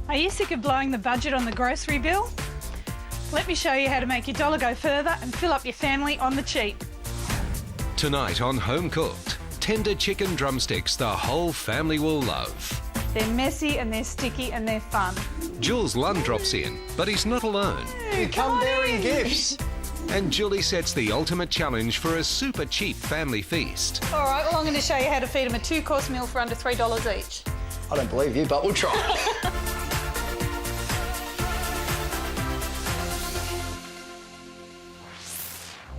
Are you sick of blowing the budget on the grocery bill? Let me show you how to make your dollar go further and fill up your family on the cheap. Tonight on Home Cooked, tender chicken drumsticks the whole family will love. They're messy and they're sticky and they're fun. Jules Lund drops in, but he's not alone. You come bearing gifts. And Julie sets the ultimate challenge for a super cheap family feast. All right, well, I'm going to show you how to feed them a 2-course meal for under $3 each. I don't believe you, but we'll try.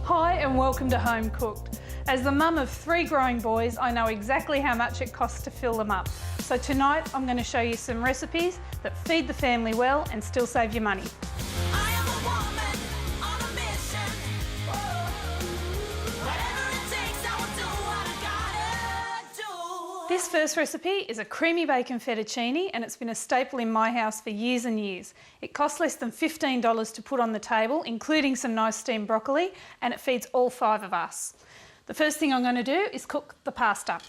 Hi and welcome to Home Cooked. As the mum of 3 growing boys, I know exactly how much it costs to fill them up. So tonight I'm going to show you some recipes that feed the family well and still save you money. I am a woman on a mission. Whatever it takes, I will do what I gotta do. This first recipe is a creamy bacon fettuccine and it's been a staple in my house for years and years. It costs less than $15 to put on the table, including some nice steamed broccoli, and it feeds all 5 of us. The first thing I'm going to do is cook the pasta.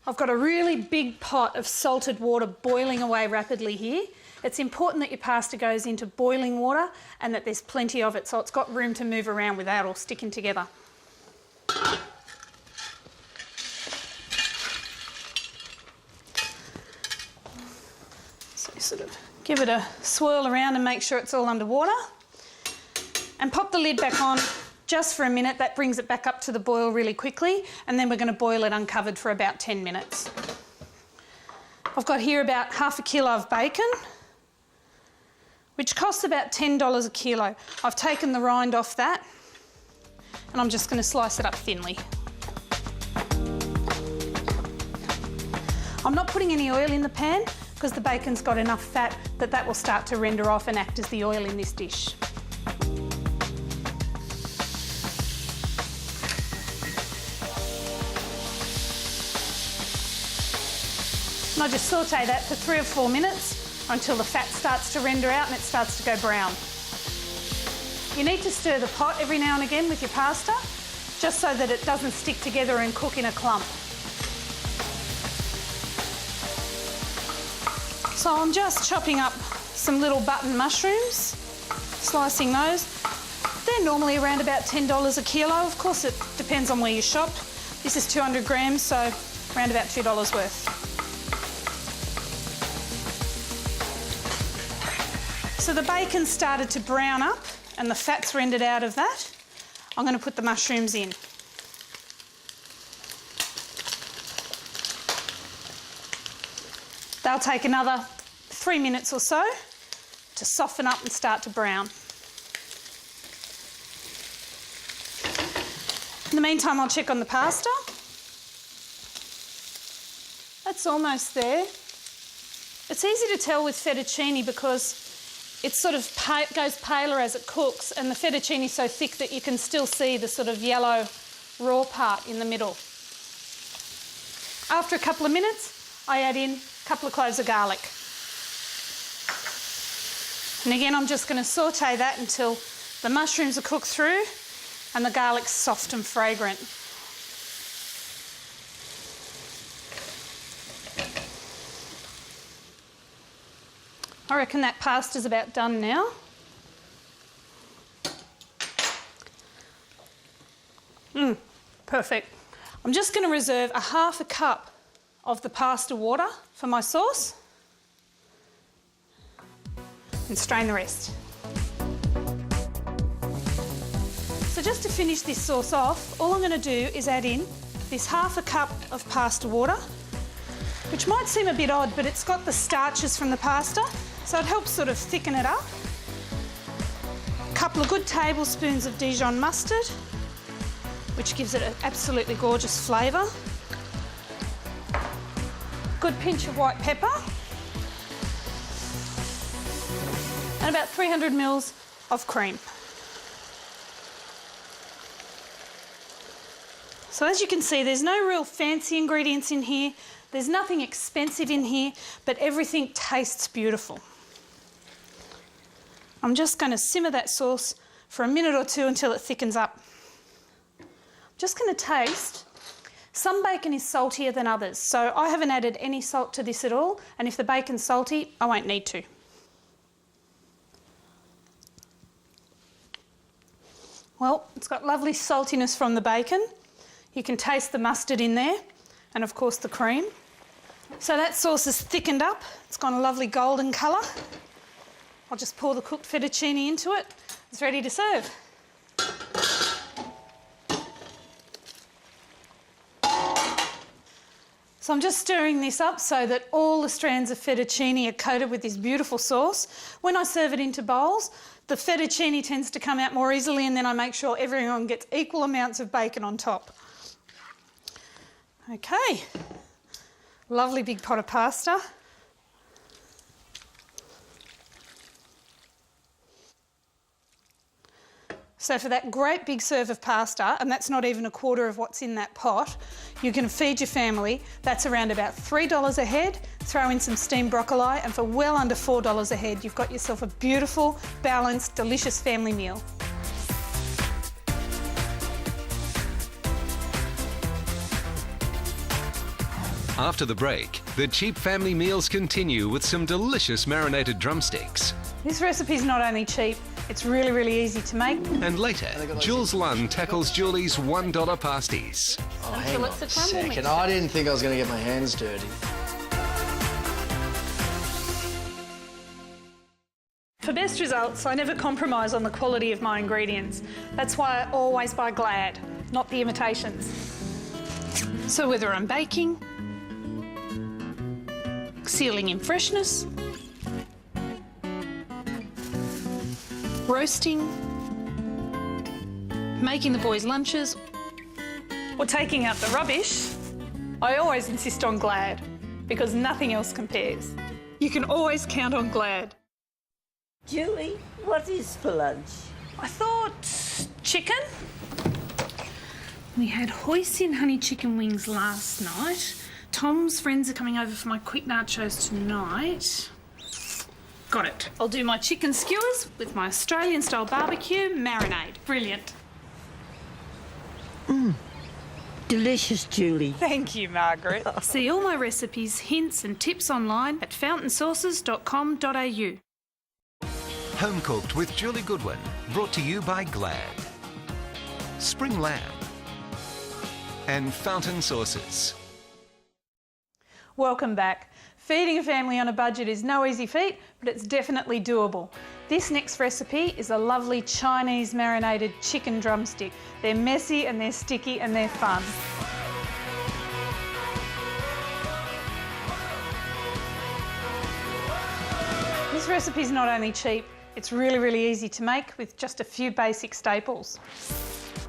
I've got a really big pot of salted water boiling away rapidly here. It's important that your pasta goes into boiling water and that there's plenty of it so it's got room to move around without all sticking together. So you sort of give it a swirl around and make sure it's all underwater. And pop the lid back on just for a minute. That brings it back up to the boil really quickly, and then we're going to boil it uncovered for about 10 minutes. I've got here about half a kilo of bacon, which costs about $10 a kilo. I've taken the rind off that, and I'm just going to slice it up thinly. I'm not putting any oil in the pan because the bacon's got enough fat that that will start to render off and act as the oil in this dish. And I just saute that for 3 or 4 minutes until the fat starts to render out and it starts to go brown. You need to stir the pot every now and again with your pasta, just so that it doesn't stick together and cook in a clump. So I'm just chopping up some little button mushrooms, slicing those. They're normally around about $10 a kilo. Of course, it depends on where you shop. This is 200 grams, so around about $2 worth. So the bacon started to brown up and the fat's rendered out of that. I'm going to put the mushrooms in. They'll take another 3 minutes or so to soften up and start to brown. In the meantime, I'll check on the pasta. That's almost there. It's easy to tell with fettuccine because it sort of goes paler as it cooks, and the fettuccine is so thick that you can still see the sort of yellow raw part in the middle. After a couple of minutes, I add in a couple of cloves of garlic. And again, I'm just going to saute that until the mushrooms are cooked through and the garlic's soft and fragrant. I reckon that pasta's about done now. Perfect. I'm just going to reserve a half a cup of the pasta water for my sauce and strain the rest. So just to finish this sauce off, all I'm going to do is add in this half a cup of pasta water, which might seem a bit odd, but it's got the starches from the pasta, so it helps sort of thicken it up. A couple of good tablespoons of Dijon mustard, which gives it an absolutely gorgeous flavour. Good pinch of white pepper. And about 300 ml of cream. So as you can see, there's no real fancy ingredients in here. There's nothing expensive in here, but everything tastes beautiful. I'm just going to simmer that sauce for a minute or two until it thickens up. I'm just going to taste Some bacon is saltier than others, so I haven't added any salt to this at all, and if the bacon's salty, I won't need to. Well, it's got lovely saltiness from the bacon. You can taste the mustard in there, and of course the cream. So that sauce is thickened up. It's gone a lovely golden colour. I'll just pour the cooked fettuccine into it. It's ready to serve. So I'm just stirring this up so that all the strands of fettuccine are coated with this beautiful sauce. When I serve it into bowls, the fettuccine tends to come out more easily, and then I make sure everyone gets equal amounts of bacon on top. Okay, lovely big pot of pasta. So for that great big serve of pasta, and that's not even a quarter of what's in that pot, you can feed your family. That's around about $3 a head. Throw in some steamed broccoli, and for well under $4 a head, you've got yourself a beautiful, balanced, delicious family meal. After the break, the cheap family meals continue with some delicious marinated drumsticks. This recipe's not only cheap, it's really, really easy to make. And later, Jules Lunn tackles Julie's $1 pasties. Oh, hang Until on it's a a crumble second. mixture. I didn't think I was going to get my hands dirty. For best results, I never compromise on the quality of my ingredients. That's why I always buy Glad, not the imitations. So whether I'm baking, sealing in freshness, roasting, making the boys' lunches, or taking out the rubbish, I always insist on Glad, because nothing else compares. You can always count on Glad. Julie, what is for lunch? I thought chicken. We had hoisin honey chicken wings last night. Tom's friends are coming over for my quick nachos tonight. Got it. I'll do my chicken skewers with my Australian style barbecue marinade. Brilliant. Delicious, Julie. Thank you, Margaret. See all my recipes, hints and tips online at fountainsauces.com.au. Home Cooked with Julie Goodwin, brought to you by Glad, Spring Lamb, and Fountain Sauces. Welcome back. Feeding a family on a budget is no easy feat, but it's definitely doable. This next recipe is a lovely Chinese marinated chicken drumstick. They're messy and they're sticky and they're fun. This recipe is not only cheap, it's really, really easy to make with just a few basic staples.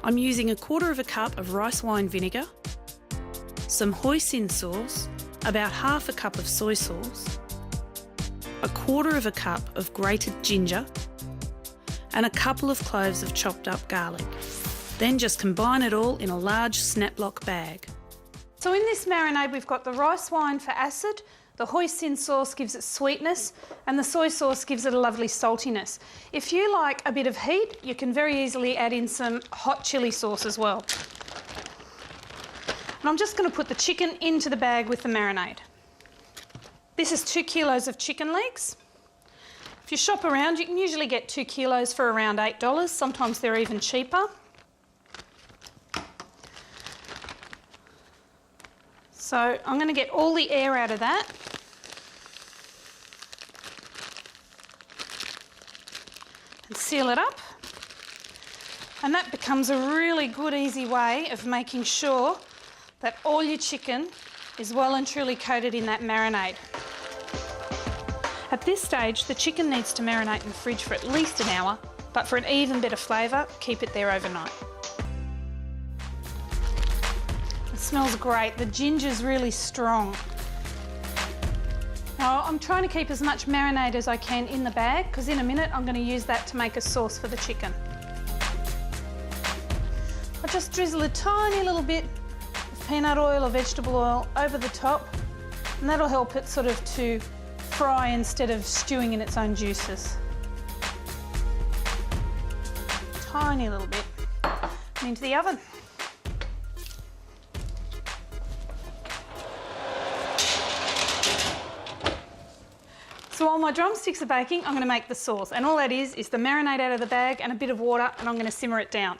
I'm using 1/4 cup of rice wine vinegar, some hoisin sauce, about 1/2 cup of soy sauce, 1/4 cup of grated ginger, and a couple of cloves of chopped up garlic. Then just combine it all in a large snap-lock bag. So in this marinade we've got the rice wine for acid, the hoisin sauce gives it sweetness, and the soy sauce gives it a lovely saltiness. If you like a bit of heat, you can very easily add in some hot chilli sauce as well. And I'm just going to put the chicken into the bag with the marinade. This is 2 kilos of chicken legs. If you shop around, you can usually get 2 kilos for around $8. Sometimes they're even cheaper. So I'm going to get all the air out of that. And seal it up. And that becomes a really good, easy way of making sure that all your chicken is well and truly coated in that marinade. At this stage, the chicken needs to marinate in the fridge for at least an hour, but for an even better flavour, keep it there overnight. It smells great. The ginger's really strong. Now, I'm trying to keep as much marinade as I can in the bag, because in a minute I'm going to use that to make a sauce for the chicken. I just drizzle a tiny little bit of peanut oil or vegetable oil over the top, and that'll help it sort of to fry instead of stewing in its own juices. Tiny little bit. And into the oven. So while my drumsticks are baking, I'm going to make the sauce. And all that is the marinade out of the bag and a bit of water, and I'm going to simmer it down.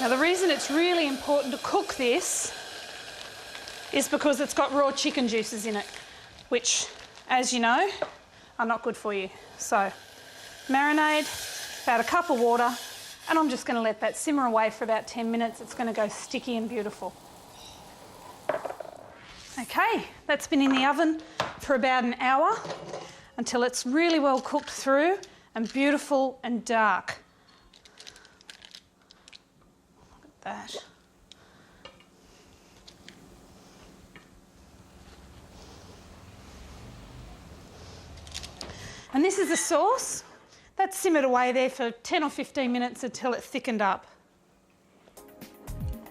Now, the reason it's really important to cook this is because it's got raw chicken juices in it, which, as you know, are not good for you. So, marinade, about a cup of water, and I'm just going to let that simmer away for about 10 minutes. It's going to go sticky and beautiful. Okay, that's been in the oven for about an hour until it's really well cooked through and beautiful and dark. Look at that. And this is the sauce. That's simmered away there for 10 or 15 minutes until it thickened up.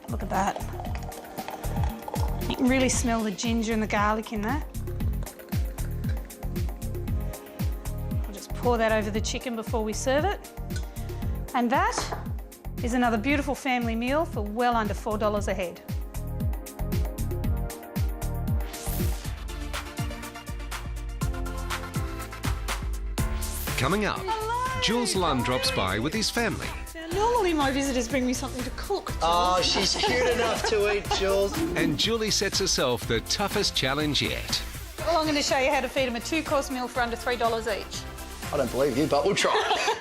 Look at that. You can really smell the ginger and the garlic in that. I'll just pour that over the chicken before we serve it. And that is another beautiful family meal for well under $4 a head. Coming up, Jules Lund drops by with his family. Now, normally my visitors bring me something to cook. Oh, she's cute enough to eat, Jules. And Julie sets herself the toughest challenge yet. Well, I'm going to show you how to feed them a 2-course meal for under $3 each. I don't believe you, but we'll try.